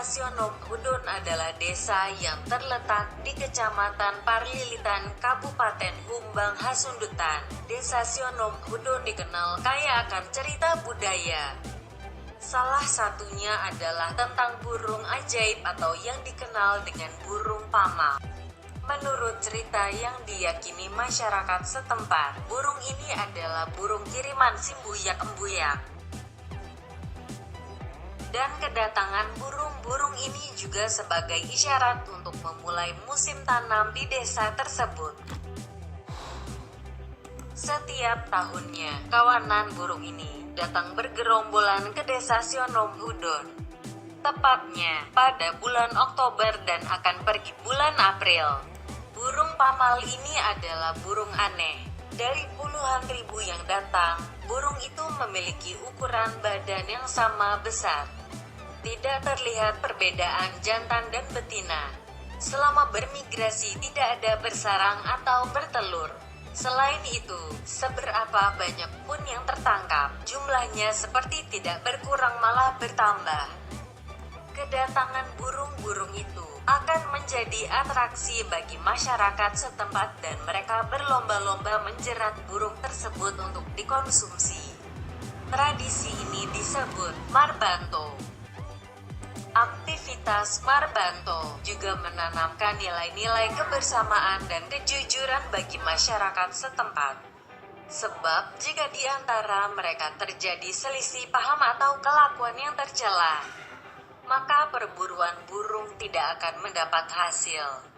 Sionom Hudon adalah desa yang terletak di Kecamatan Parlilitan, Kabupaten Humbang Hasundutan. Desa Sionom Hudon dikenal kaya akan cerita budaya. Salah satunya adalah tentang burung ajaib atau yang dikenal dengan burung pamal. Menurut cerita yang diyakini masyarakat setempat, burung ini adalah burung kiriman Simbuyak-Embuyak. Dan kedatangan burung-burung ini juga sebagai isyarat untuk memulai musim tanam di desa tersebut. Setiap tahunnya, kawanan burung ini datang bergerombolan ke desa Sionom Hudon. Tepatnya pada bulan Oktober dan akan pergi bulan April. Burung pamal ini adalah burung aneh. Dari puluhan ribu yang datang, burung itu memiliki ukuran badan yang sama besar. Tidak terlihat perbedaan jantan dan betina. Selama bermigrasi tidak ada bersarang atau bertelur. Selain itu, seberapa banyak pun yang tertangkap, jumlahnya seperti tidak berkurang malah bertambah. Kedatangan burung-burung itu akan menjadi atraksi bagi masyarakat setempat dan mereka berlomba-lomba menjerat burung tersebut untuk dikonsumsi. Tradisi ini disebut Marbanto. Aktivitas Marbanto juga menanamkan nilai-nilai kebersamaan dan kejujuran bagi masyarakat setempat. Sebab jika di antara mereka terjadi selisih paham atau kelakuan yang tercela, maka perburuan burung tidak akan mendapat hasil.